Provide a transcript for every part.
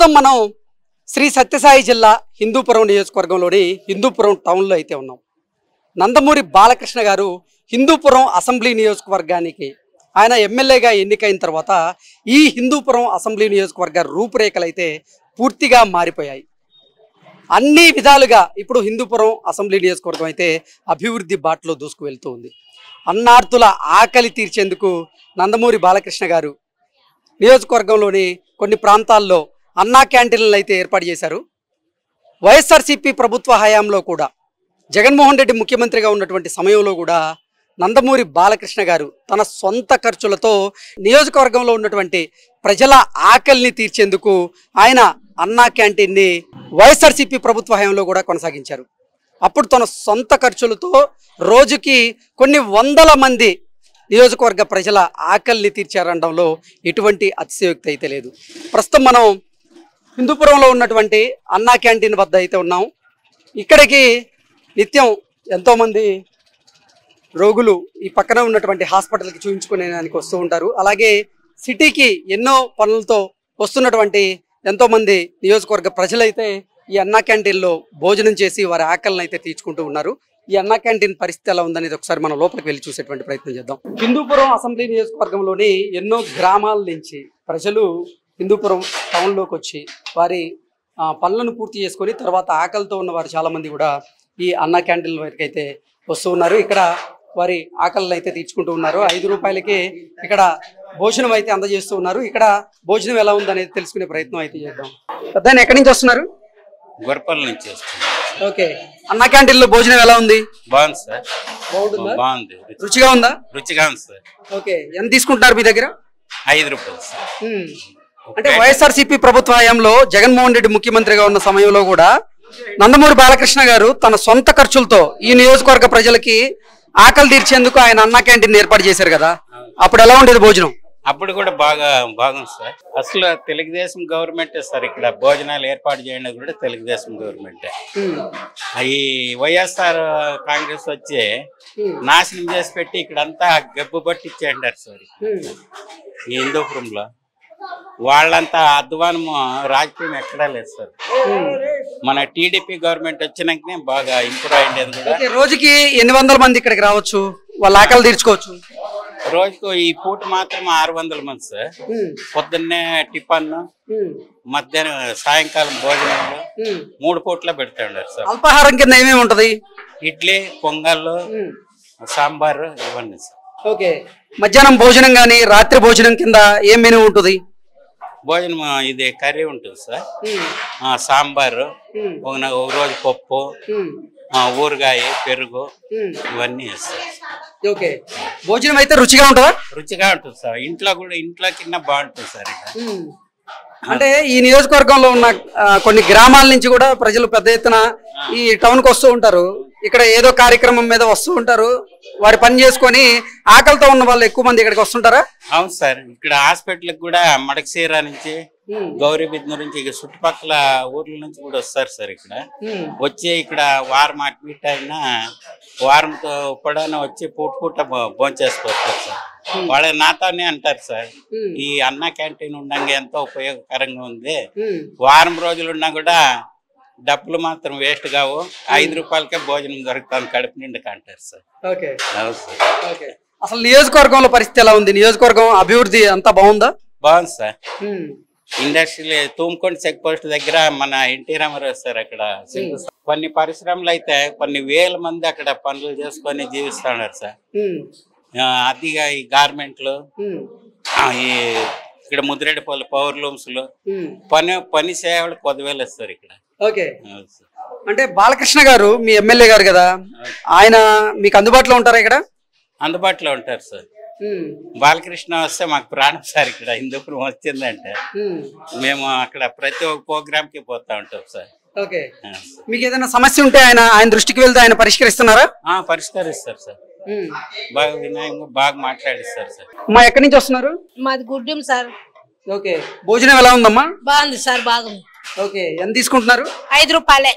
ప్రస్తుతం మనం శ్రీ సత్యసాయి జిల్లా హిందూపురం నియోజకవర్గంలోని హిందూపురం టౌన్లో అయితే ఉన్నాం. నందమూరి బాలకృష్ణ గారు హిందూపురం అసెంబ్లీ నియోజకవర్గానికి ఆయన ఎమ్మెల్యేగా ఎన్నికైన తర్వాత ఈ హిందూపురం అసెంబ్లీ నియోజకవర్గ రూపురేఖలు అయితే పూర్తిగా మారిపోయాయి. అన్ని విధాలుగా ఇప్పుడు హిందూపురం అసెంబ్లీ నియోజకవర్గం అయితే అభివృద్ధి బాటలో దూసుకు వెళ్తూ ఉంది. అన్నార్తుల ఆకలి తీర్చేందుకు నందమూరి బాలకృష్ణ గారు నియోజకవర్గంలోని కొన్ని ప్రాంతాల్లో అన్నా క్యాంటీన్లను అయితే ఏర్పాటు చేశారు. వైఎస్ఆర్సీపీ ప్రభుత్వ హయాంలో కూడా జగన్మోహన్ రెడ్డి ముఖ్యమంత్రిగా ఉన్నటువంటి సమయంలో కూడా నందమూరి బాలకృష్ణ గారు తన సొంత ఖర్చులతో నియోజకవర్గంలో ఉన్నటువంటి ప్రజల ఆకలిని తీర్చేందుకు ఆయన అన్నా క్యాంటీన్ని వైఎస్ఆర్సీపీ ప్రభుత్వ హయాంలో కూడా కొనసాగించారు. అప్పుడు తన సొంత ఖర్చులతో రోజుకి కొన్ని వందల మంది నియోజకవర్గ ప్రజల ఆకలిని తీర్చారనడంలో ఎటువంటి అతిశయోక్తి అయితే లేదు. ప్రస్తుతం మనం హిందూపురంలో ఉన్నటువంటి అన్నా క్యాంటీన్ వద్ద అయితే ఉన్నాం. ఇక్కడికి నిత్యం ఎంతోమంది రోగులు ఈ పక్కన ఉన్నటువంటి హాస్పిటల్కి చూపించుకునేదానికి వస్తూ ఉంటారు. అలాగే సిటీకి ఎన్నో పనులతో వస్తున్నటువంటి ఎంతోమంది నియోజకవర్గ ప్రజలైతే ఈ అన్నా క్యాంటీన్లో భోజనం చేసి వారి ఆకలిని అయితే తీర్చుకుంటూ ఉన్నారు. ఈ అన్నా క్యాంటీన్ పరిస్థితి ఎలా ఉందనేది ఒకసారి మనం లోపలికి వెళ్ళి చూసేటువంటి ప్రయత్నం చేద్దాం. హిందూపురం అసెంబ్లీ నియోజకవర్గంలోని ఎన్నో గ్రామాల నుంచి ప్రజలు హిందూపురం టౌన్లోకి వచ్చి వారి పనులను పూర్తి చేసుకొని తర్వాత ఆకలితో ఉన్న వారు చాలామంది కూడా ఈ అన్నా క్యాంటీన్ వరకు అయితే వస్తూ ఉన్నారు. ఇక్కడ వారి ఆకలిని అయితే తీర్చుకుంటూ ఉన్నారు. 5 రూపాయలకి ఇక్కడ భోజనం అయితే అందజేస్తూ ఉన్నారు. ఇక్కడ భోజనం ఎలా ఉందనేది తెలుసుకునే ప్రయత్నం అయితే చేద్దాం. పెద్దాయన ఎక్కడి నుంచి వస్తున్నారు? గొర్పల్ నుంచి. ఓకే, అన్నా క్యాంటీన్ లో భోజనం ఎలా ఉంది? బాగుంది సార్. బాగుంటుందా? బాగుంది. రుచిగా ఉందా? రుచిగా ఉంది సార్. ఓకే, ఎంత తీసుకుంటున్నారు మీ దగ్గర? 5 రూపాయలు సార్. అంటే వైఎస్ఆర్సీపీ ప్రభుత్వ హయాంలో జగన్మోహన్ రెడ్డి ముఖ్యమంత్రిగా ఉన్న సమయంలో కూడా నందమూరి బాలకృష్ణ గారు తన సొంత ఖర్చులతో ఈ నియోజకవర్గ ప్రజలకి ఆకలి తీర్చేందుకు ఆయన అన్నా క్యాంటీన్ ఏర్పాటు చేశారు కదా, అప్పుడు ఎలా ఉండేది భోజనం? అప్పుడు కూడా బాగుంది సార్. అసలు తెలుగుదేశం గవర్నమెంటే సార్. ఇక్కడ భోజనాలు ఏర్పాటు చేయడం కూడా తెలుగుదేశం గవర్నమెంటే. ఈ వైఎస్ఆర్ కాంగ్రెస్ వచ్చి నాశనం చేసి పెట్టి ఇక్కడంతా గబ్బు పట్టించేయండారు సార్. ఈ హిందూపురంలో వాళ్ళంతా అధ్వానము రాజకీయం ఎక్కడా లేదు సార్. మన టీడీపీ గవర్నమెంట్ వచ్చినాకనే బాగా ఇంప్రూవ్ అయ్యేది కూడా. రోజుకి 800 మంది ఇక్కడికి రావచ్చు, వాళ్ళ ఆకలి తీర్చుకోవచ్చు. రోజుకు ఈ పూట మాత్రం 600 మంది సార్. పొద్దున్నే టిఫన్, మధ్యాహ్నం సాయంకాలం భోజనాలు 3 పూట్ల పెడతా ఉన్నారు సార్. అల్పాహారం కింద ఏమేమి ఉంటది? ఇడ్లీ, పొంగల్, సాంబార్ ఇవన్నీ సార్. ఓకే, మధ్యాహ్నం భోజనం గానీ రాత్రి భోజనం కింద ఏం మెనూ ఉంటుంది? భోజనం ఇది కర్రీ ఉంటుంది సార్. సాంబారు, ఒక రోజు పప్పు, ఊరగాయ, పెరుగు ఇవన్నీ వేస్తారు. ఓకే, భోజనం అయితే రుచిగా ఉంటుందా? రుచిగా ఉంటుంది సార్. ఇంట్లో కింద బాగుంటుంది సార్. అంటే ఈ నియోజకవర్గంలో ఉన్న కొన్ని గ్రామాల నుంచి కూడా ప్రజలు పెద్ద ఎత్తున ఈ టౌన్ కు వస్తూ ఉంటారు. ఇక్కడ ఏదో కార్యక్రమం మీద వస్తూ ఉంటారు. వారి పని చేసుకొని ఆకలితో ఉన్న వాళ్ళు ఎక్కువ మంది ఇక్కడికి వస్తుంటారా? అవును సార్. ఇక్కడ హాస్పిటల్ కూడా మడకసీరా నుంచి, గౌరీబిద్నూర్ నుంచి, ఇక చుట్టుపక్కల ఊర్ల నుంచి కూడా వస్తారు సార్. ఇక్కడ వచ్చి ఇక్కడ వారం అడ్మిట్ అయినా వారంతో కూడా వచ్చి పూట భోంచేసుకోవచ్చు సార్. వాళ్ళు నాతోనే అంటారు సార్, ఈ అన్నా క్యాంటీన్ ఉండగా ఎంతో ఉపయోగకరంగా ఉంది. వారం రోజులు ఉన్నా కూడా డబ్బులు మాత్రం వేస్ట్ కావు, 5 రూపాయలకే భోజనం దొరుకుతుంది కడుపు నిండుగా అంటారు సార్. అసలు నియోజకవర్గంలో పరిస్థితి ఎలా ఉంది? నియోజకవర్గం అభివృద్ధి అంతా బాగుందా? బాగుంది సార్. ఇండస్ట్రీ తూముకొండ చెక్ పోస్ట్ దగ్గర మన ఎన్టీ రామారావు సార్ అక్కడ కొన్ని పరిశ్రమలు అయితే కొన్ని వేల మంది అక్కడ పనులు చేసుకొని జీవిస్తున్నారు సార్. అదిగా ఈ గార్మెంట్లు, ఈ ఇక్కడ ముద్రేడిపల్లి పవర్ లూమ్స్ లో పని సేవలు 10,000 ఇస్తారు ఇక్కడ. ఓకే, అంటే బాలకృష్ణ గారు మీ ఎమ్మెల్యే గారు కదా, ఆయన మీకు అందుబాటులో ఉంటారా? ఇక్కడ అందుబాటులో ఉంటారు సార్. బాలకృష్ణ వస్తే మాకు ప్రాణం సార్. ఇక్కడ హిందూపురం వచ్చిందంటే మేము అక్కడ ప్రతి ఒక్క ప్రోగ్రామ్ కి పోతా ఉంటాం సార్. ఓకే, మీకు ఏదైనా సమస్య ఉంటే ఆయన దృష్టికి వెళ్తే ఆయన పరిష్కరిస్తున్నారా? పరిష్కరిస్తారు సార్. బాగా వినాయంగా బాగా మాట్లాడిస్తారు సార్. మా ఎక్కడి నుంచి వస్తున్నారు? మాది గుడ్డం సార్. ఓకే, భోజనం ఎలా ఉందమ్మా? బాగుంది సార్, బాగుంది. ఓకే, ఎంత తీసుకుంటున్నారు? 5 రూపాయలే.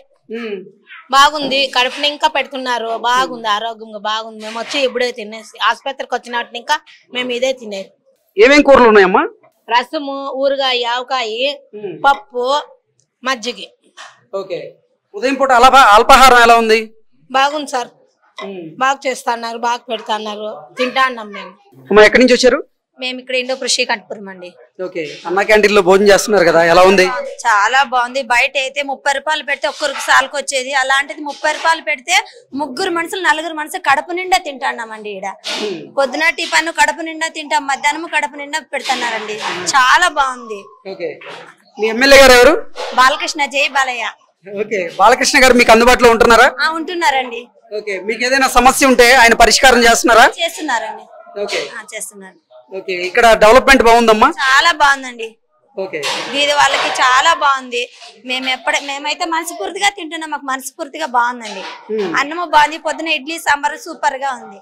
బాగుంది, కడుపుని ఇంకా పెడుతున్నారు. బాగుంది, ఆరోగ్యంగా బాగుంది. మేము వచ్చి ఇప్పుడే తినేసి ఆసుపత్రికి వచ్చినట్టు ఇంకా మేము ఇదే తినేది. ఏమేం కూరలు ఉన్నాయమ్మా? రసము, ఊరగాయ, ఆవకాయ, పప్పు, మజ్జిగ. ఓకే, ఉదయం పూట అల్పాహారం ఎలా ఉంది? బాగుంది సార్, బాగా చేస్తున్నారు, బాగా పెడతాన్నారు, తింటా అన్నాం మేము. అమ్మా, ఎక్కడి నుంచి వచ్చారు? మేము ఇక్కడ ఇండో కృషి కట్టుపురం అండి. ఓకే, అన్న క్యాంటీన్ లో భోజనం చేస్తున్నారు కదా, ఎలా ఉంది? చాలా బాగుంది. బయట అయితే 30 రూపాయలు పెడితే ఒక్కరికి సాల్కి వచ్చేది, అలాంటిది 30 రూపాయలు పెడితే 3 మనుషులు 4 మనుషులు కడుపు నిండా తింటున్నామండి. ఈడ పొద్దున టిఫన్ కడుపు నిండా తింటాం, మధ్యాహ్నం కడుపు నిండా పెడుతున్నారండి. చాలా బాగుంది. ఓకే, మీ ఎమ్మెల్యే గారు ఎవరు? బాలకృష్ణ, జై బాలయ్య. ఓకే, బాలకృష్ణ గారు మీకు అందుబాటులో ఉంటున్నారా? ఉంటున్నారండి. ఓకే, మీకు ఏదైనా సమస్య ఉంటే ఆయన పరిష్కారం చేస్తున్నారా? చేస్తున్నారండి. ఓకే, చేస్తున్నారు. ఓకే, ఇక్కడ డెవలప్మెంట్ బాగుందమ్మా? చాలా బాగుందండి. ఓకే, ఇది వాళ్ళకి చాలా బాగుంది. మేమైతే మనస్ఫూర్తిగా తింటున్నాం, మాకు మనస్ఫూర్తిగా బాగుందండి. అన్నము బాగుంది, పొద్దున ఇడ్లీ సాంబార్ సూపర్ గా ఉంది,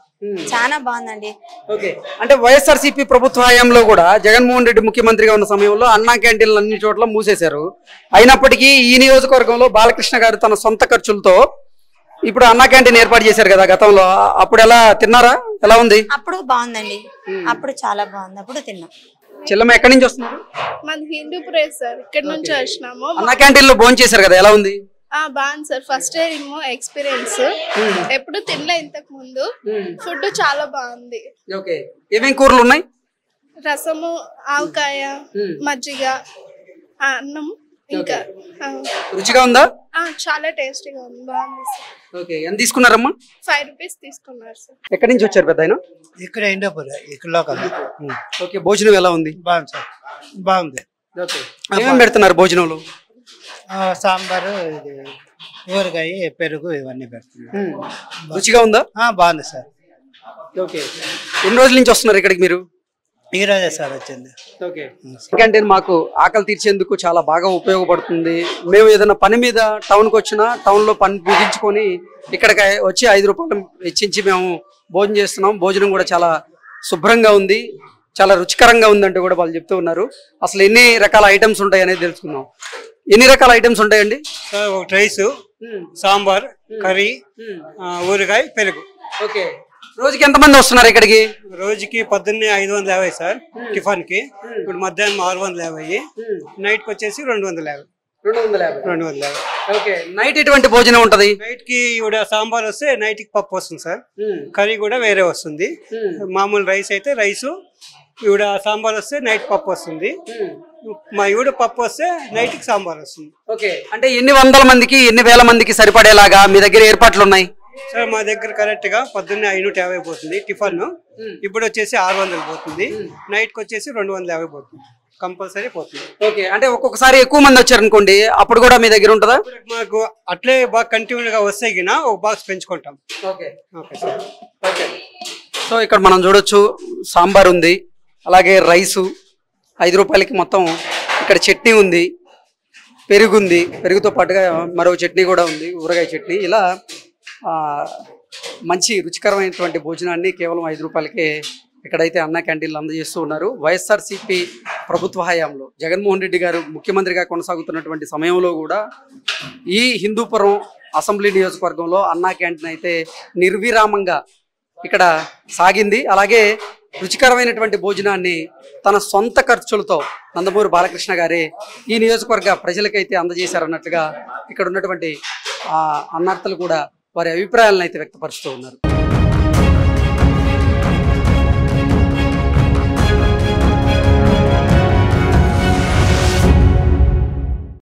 చాలా బాగుందండి. ఓకే, అంటే వైఎస్ఆర్సీపీ ప్రభుత్వ హయాంలో కూడా జగన్మోహన్ రెడ్డి ముఖ్యమంత్రిగా ఉన్న సమయంలో అన్నా క్యాంటీన్లు అన్ని చోట్ల మూసేశారు. అయినప్పటికీ ఈ నియోజకవర్గంలో బాలకృష్ణ గారు తన సొంత ఖర్చులతో ఇప్పుడు అన్నా క్యాంటీన్ ఏర్పాటు చేశారు కదా గతంలో, అప్పుడు ఎలా తిన్నారా? ఎలా ఉంది? అప్పుడు బాగుందండి, అప్పుడు చాలా బాగుంది, అప్పుడు తిన్నాం. చెల్లమ్మ, ఎక్కడి నుంచి వస్తున్నారు? మాది హిందూపురం సార్, ఇక్కడ నుంచి వచ్చినాము. అన్నా క్యాంటీన్ లో భోజనం చేశారు కదా, ఎలా ఉంది? బాగుంది సార్, ఫస్ట్ టైం ఎక్స్పీరియన్స్, ఎప్పుడు తినలే ఇంతకు ముందు. ఫుడ్ చాలా బాగుంది. ఓకే, ఏమేం కూరలు ఉన్నాయి? రసము, ఆవకాయ, మజ్జిగ, అన్నం, ఇంకా రుచిగా ఉందా? చాలా టేస్టీగా ఉంది, బాగుంది సార్. ఓకే, ఎంత తీసుకున్నారమ్మా? 5 రూపీస్ తీసుకున్నారు సార్. ఎక్కడి నుంచి వచ్చారు పెద్ద ఆయన? ఇక్కడ ఇండోపురం, ఇక్కడ లోకల్. ఓకే, భోజనం ఎలా ఉంది? బాగుంది సార్, బాగుంది. ఓకే, ఏమేమి పెడుతున్నారు భోజనంలో? సాంబారు, ఇది ఊరగాయ, పెరుగు ఇవన్నీ పెడుతున్నారు. రుచిగా ఉందా? బాగుంది సార్. ఓకే, ఎన్ని రోజుల నుంచి వస్తున్నారు ఇక్కడికి మీరు? ఈ రోజే సార్ వచ్చింది. ఓకే, క్యాంటీన్ మాకు ఆకలి తీర్చేందుకు చాలా బాగా ఉపయోగపడుతుంది. మేము ఏదైనా పని మీద టౌన్కి వచ్చినా టౌన్ లో పని ముగించుకొని ఇక్కడికి వచ్చి 5 రూపాయలు వెచ్చించి మేము భోజనం చేస్తున్నాం. భోజనం కూడా చాలా శుభ్రంగా ఉంది, చాలా రుచికరంగా ఉందంటూ కూడా వాళ్ళు చెప్తూ ఉన్నారు. అసలు ఎన్ని రకాల ఐటమ్స్ ఉంటాయి అనేది తెలుసుకుందాం. ఎన్ని రకాల ఐటమ్స్ ఉంటాయండి? ఒకటి రైస్, సాంబార్, కర్రీ, ఊరగాయ, పెరుగు. ఓకే, రోజుకి ఎంతమంది వస్తున్నారు ఇక్కడికి? రోజుకి పొద్దున్నే 550 సార్ టిఫిన్ కి, ఇప్పుడు మధ్యాహ్నం 650, నైట్ కి వచ్చేసి 250. 250. ఓకే, నైట్ ఎటువంటి భోజనం ఉంటది? నైట్ కి ఇవిడ సాంబార్ వస్తే నైట్ కి పప్పు వస్తుంది సార్, కర్రీ కూడా వేరే వస్తుంది. మామూలు రైస్ అయితే రైసు, ఇవిడ సాంబార్ వస్తే నైట్ పప్పు వస్తుంది, మా ఇవిడ పప్పు వస్తే నైట్ కి సాంబార్ వస్తుంది. ఓకే, అంటే ఎన్ని వందల మందికి ఎన్ని వేల మందికి సరిపడేలాగా మీ దగ్గర ఏర్పాట్లు ఉన్నాయి? సార్ మా దగ్గర కరెక్ట్ గా పొద్దున్నే 550 పోతుంది టిఫిన్, ఇప్పుడు వచ్చేసి 600 పోతుంది, నైట్ కి వచ్చేసి 250 పోతుంది, కంపల్సరీ పోతుంది. ఓకే, అంటే ఒక్కొక్కసారి ఎక్కువ మంది వచ్చారు అనుకోండి, అప్పుడు కూడా మీ దగ్గర ఉంటుందా? మాకు అట్లే బాగా కంటిన్యూగా వస్తే గిన ఒక బాక్స్ పెంచుకుంటాం. Okay, okay sir. Okay, so ఇక్కడ మనం చూడొచ్చు సాంబార్ ఉంది, అలాగే రైసు 5 రూపాయలకి మొత్తం. ఇక్కడ చట్నీ ఉంది, పెరుగు ఉంది, పెరుగుతో పాటుగా మరో చట్నీ కూడా ఉంది, ఊరగాయ చట్నీ. ఇలా మంచి రుచికరమైనటువంటి భోజనాన్ని కేవలం 5 రూపాయలకే ఇక్కడైతే అన్నా క్యాంటీన్లు అందజేస్తూ ఉన్నారు. వైఎస్ఆర్సీపీ ప్రభుత్వ హయాంలో జగన్మోహన్ రెడ్డి గారు ముఖ్యమంత్రిగా కొనసాగుతున్నటువంటి సమయంలో కూడా ఈ హిందూపురం అసెంబ్లీ నియోజకవర్గంలో అన్నా క్యాంటీన్ అయితే నిర్విరామంగా ఇక్కడ సాగింది. అలాగే రుచికరమైనటువంటి భోజనాన్ని తన సొంత ఖర్చులతో నందమూరి బాలకృష్ణ గారే ఈ నియోజకవర్గ ప్రజలకైతే అందజేశారన్నట్లుగా ఇక్కడ ఉన్నటువంటి అన్నార్థులు కూడా వారి అభిప్రాయాలను అయితే వ్యక్తపరుస్తూ ఉన్నారు.